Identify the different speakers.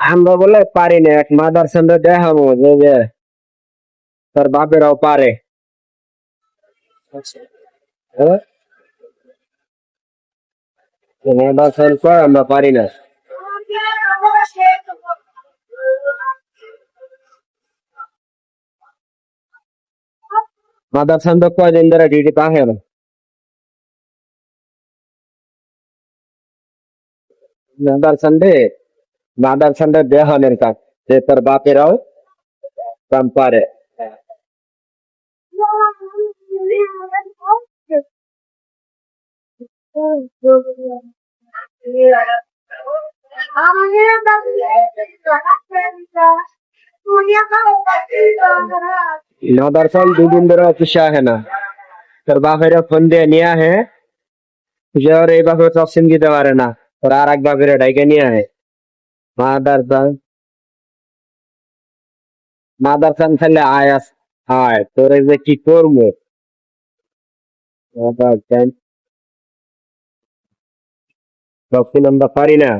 Speaker 1: আমরা বলে পারি না, এক মাদারসানরে দেখাবো যে তোর বাপেরাও পারে। হ্যাঁ? মাদারসান কয় আমরা পারি না। মাদারসান তো কয়দিন ধরে ডিউটিতে আসে না। মাদারসানরে দেখানোর কাজ যে তোর বাপেরাও কাম পারে। মাদারসান 2 দিন ধরে অফিসে আসে না, তোর বাপেরা ফোন দিয়ে নিয়ে আসে যে ওর এই বাপে তফসিল দিতে পারে না, তোর আর এক বাপেরা ডাইকে নিয়ে আসে। মাদারসান মাদারসান খালি আয় তোর যে কি করবো। মাদারসান তফসিল আমরা পারি না।